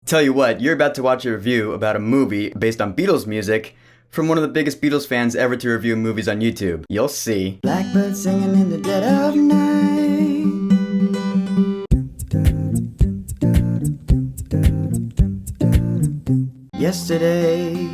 Tell you what, you're about to watch a review about a movie based on Beatles music from one of the biggest Beatles fans ever to review movies on YouTube. You'll see. Blackbird singing in the dead of night. Yesterday.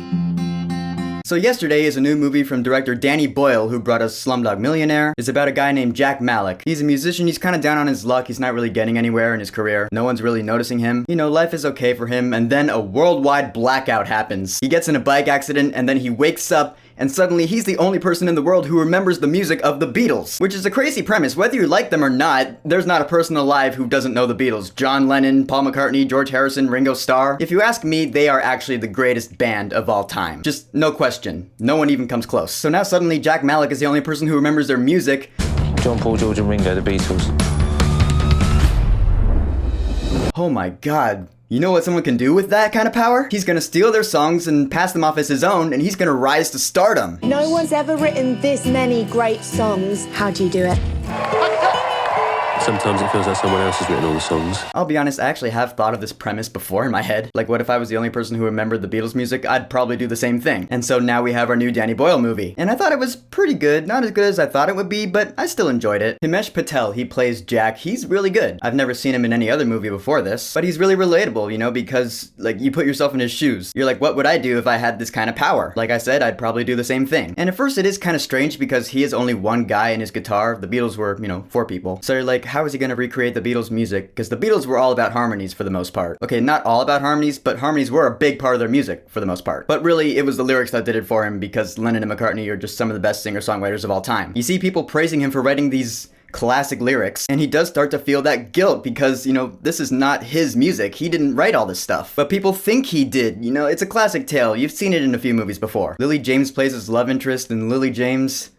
So Yesterday is a new movie from director Danny Boyle, who brought us Slumdog Millionaire. It's about a guy named Jack Malek. He's a musician, he's kind of down on his luck, he's not really getting anywhere in his career. No one's really noticing him. You know, life is okay for him, and then a worldwide blackout happens. He gets in a bike accident, and then he wakes up, and suddenly he's the only person in the world who remembers the music of the Beatles. Which is a crazy premise. Whether you like them or not, there's not a person alive who doesn't know the Beatles. John Lennon, Paul McCartney, George Harrison, Ringo Starr. If you ask me, they are actually the greatest band of all time. Just no question. No one even comes close. So now suddenly Jack Malek is the only person who remembers their music. John, Paul, George and Ringo, the Beatles. Oh my god. You know what someone can do with that kind of power? He's gonna steal their songs and pass them off as his own, and he's gonna rise to stardom. No one's ever written this many great songs. How do you do it? Sometimes it feels like someone else has written all the songs. I'll be honest, I actually have thought of this premise before in my head. Like, what if I was the only person who remembered the Beatles music? I'd probably do the same thing. And so now we have our new Danny Boyle movie. And I thought it was pretty good. Not as good as I thought it would be, but I still enjoyed it. Himesh Patel, he plays Jack. He's really good. I've never seen him in any other movie before this, but he's really relatable, you know, because, like, you put yourself in his shoes. You're like, what would I do if I had this kind of power? Like I said, I'd probably do the same thing. And at first it is kind of strange because he is only one guy in his guitar. The Beatles were, you know, 4 people. So you're like, how is he gonna recreate the Beatles music? Because the Beatles were all about harmonies for the most part. Okay, not all about harmonies, but harmonies were a big part of their music for the most part. But really, it was the lyrics that did it for him, because Lennon and McCartney are just some of the best singer-songwriters of all time. You see people praising him for writing these classic lyrics, and he does start to feel that guilt because, you know, this is not his music. He didn't write all this stuff. But people think he did. You know, it's a classic tale. You've seen it in a few movies before. Lily James plays his love interest, and Lily James...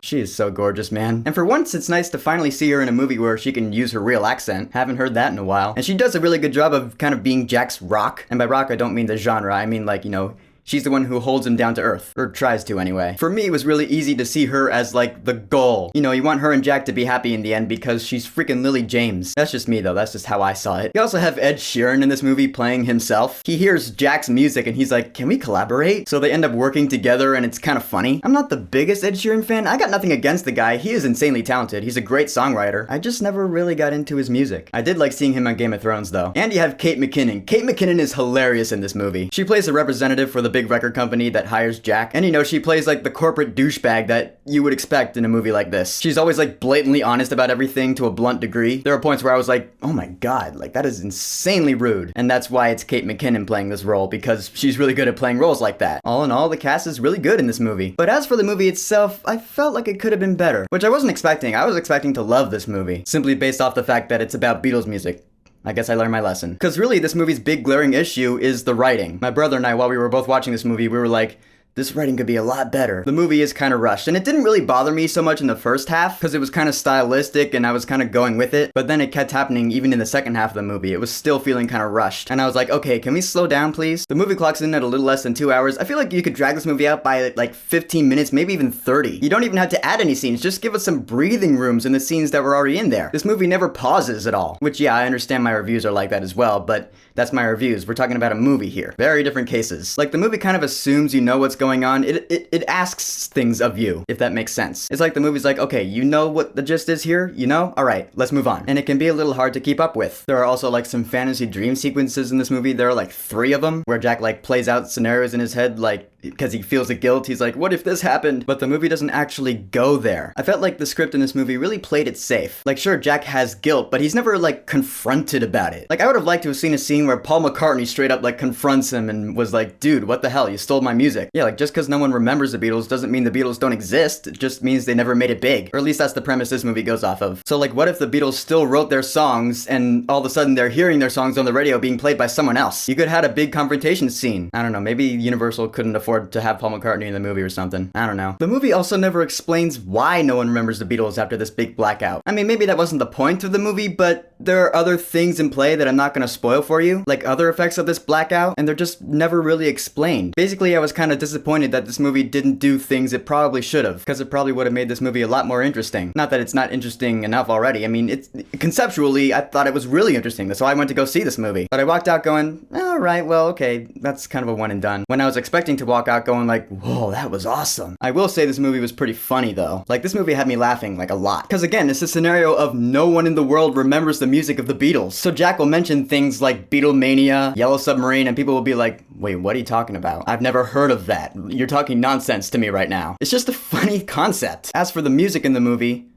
She is so gorgeous, man. And for once, it's nice to finally see her in a movie where she can use her real accent. Haven't heard that in a while. And she does a really good job of kind of being Jack's rock. And by rock, I don't mean the genre. I mean, like, you know, she's the one who holds him down to earth. Or tries to, anyway. For me, it was really easy to see her as, like, the goal. You know, you want her and Jack to be happy in the end because she's freaking Lily James. That's just me, though. That's just how I saw it. You also have Ed Sheeran in this movie playing himself. He hears Jack's music and he's like, can we collaborate? So they end up working together and it's kind of funny. I'm not the biggest Ed Sheeran fan. I got nothing against the guy. He is insanely talented. He's a great songwriter. I just never really got into his music. I did like seeing him on Game of Thrones, though. And you have Kate Mckinnon. Kate McKinnon is hilarious in this movie. She plays a representative for the big record company that hires Jack. And you know, she plays like the corporate douchebag that you would expect in a movie like this. She's always like blatantly honest about everything to a blunt degree. There are points where I was like, oh my god, like that is insanely rude. And that's why it's Kate McKinnon playing this role, because she's really good at playing roles like that. All in all, the cast is really good in this movie. But as for the movie itself, I felt like it could have been better, which I wasn't expecting. I was expecting to love this movie, simply based off the fact that it's about Beatles music. I guess I learned my lesson. Because really, this movie's big glaring issue is the writing. My brother and I, while we were both watching this movie, we were like, this writing could be a lot better. The movie is kind of rushed, and it didn't really bother me so much in the first half, because it was kind of stylistic and I was kind of going with it, but then it kept happening even in the second half of the movie. It was still feeling kind of rushed, and I was like, okay, can we slow down, please? The movie clocks in at a little less than 2 hours. I feel like you could drag this movie out by like 15 minutes, maybe even 30. You don't even have to add any scenes, just give us some breathing rooms in the scenes that were already in there. This movie never pauses at all, which yeah, I understand my reviews are like that as well, but that's my reviews. We're talking about a movie here. Very different cases. Like, the movie kind of assumes you know what's going on. It asks things of you, if that makes sense. It's like the movie's like, okay, you know what the gist is here? You know? Alright, let's move on. And it can be a little hard to keep up with. There are also like some fantasy dream sequences in this movie. There are like 3 of them, where Jack like plays out scenarios in his head, like, because he feels the guilt. He's like, what if this happened? But the movie doesn't actually go there. I felt like the script in this movie really played it safe. Like, sure, Jack has guilt, but he's never like confronted about it. Like, I would have liked to have seen a scene where Paul McCartney straight up like confronts him and was like, dude, what the hell? You stole my music. Yeah, like, just because no one remembers the Beatles doesn't mean the Beatles don't exist. It just means they never made it big. Or at least that's the premise this movie goes off of. So like, what if the Beatles still wrote their songs and all of a sudden they're hearing their songs on the radio being played by someone else? You could have had a big confrontation scene. I don't know, maybe Universal couldn't afford afford to have Paul McCartney in the movie or something. I don't know. The movie also never explains why no one remembers the Beatles after this big blackout. I mean, maybe that wasn't the point of the movie, but there are other things in play that I'm not gonna spoil for you, like other effects of this blackout, and they're just never really explained. Basically, I was kind of disappointed that this movie didn't do things it probably should have, because it probably would have made this movie a lot more interesting. Not that it's not interesting enough already. I mean, it's conceptually, I thought it was really interesting. That's why I went to go see this movie. But I walked out going, alright, well, okay, that's kind of a one and done. When I was expecting to walk out going like, whoa, that was awesome. I will say this movie was pretty funny though. Like, this movie had me laughing like a lot. Because again, it's a scenario of no one in the world remembers the music of the Beatles. So Jack will mention things like Beatlemania, Yellow Submarine, and people will be like, wait, what are you talking about? I've never heard of that. You're talking nonsense to me right now. It's just a funny concept. As for the music in the movie,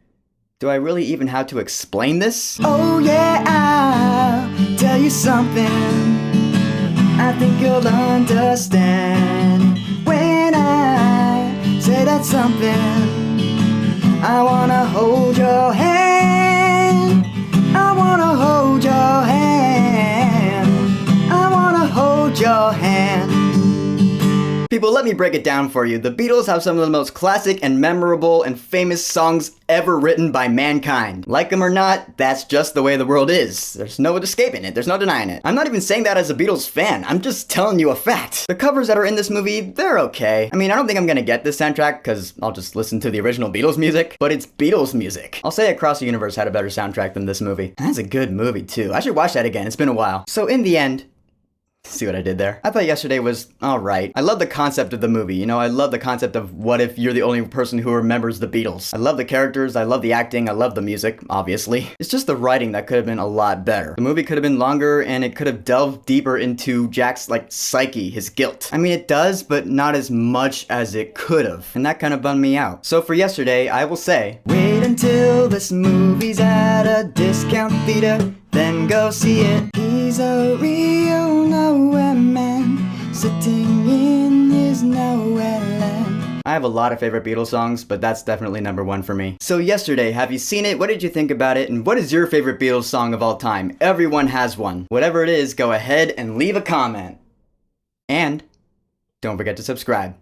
do I really even have to explain this? Oh yeah, I'll tell you something I think you'll understand when I say that something. I wanna hold your hand. I wanna hold your hand. I wanna hold your hand. People, let me break it down for you. The Beatles have some of the most classic and memorable and famous songs ever written by mankind. Like them or not, that's just the way the world is. There's no escaping it. There's no denying it. I'm not even saying that as a Beatles fan. I'm just telling you a fact. The covers that are in this movie, they're okay. I mean, I don't think I'm gonna get this soundtrack because I'll just listen to the original Beatles music, but it's Beatles music. I'll say Across the Universe had a better soundtrack than this movie. And that's a good movie too. I should watch that again. It's been a while. So in the end, see what I did there? I thought yesterday was alright. I love the concept of the movie. You know, I love the concept of what if you're the only person who remembers the Beatles. I love the characters, I love the acting, I love the music, obviously. It's just the writing that could have been a lot better. The movie could have been longer and it could have delved deeper into Jack's, psyche, his guilt. I mean, it does, but not as much as it could have. And that kind of bummed me out. So for yesterday, I will say, wait until this movie's at a discount theater, then go see it. He's a real nowhere man, sitting in his nowhere land. I have a lot of favorite Beatles songs, but that's definitely number one for me. So yesterday, have you seen it? What did you think about it? And what is your favorite Beatles song of all time? Everyone has one. Whatever it is, go ahead and leave a comment. And don't forget to subscribe.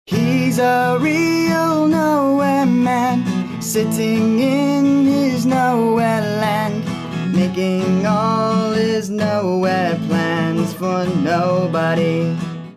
He's a real nowhere man, sitting in his nowhere land, making all his nowhere plans for nobody.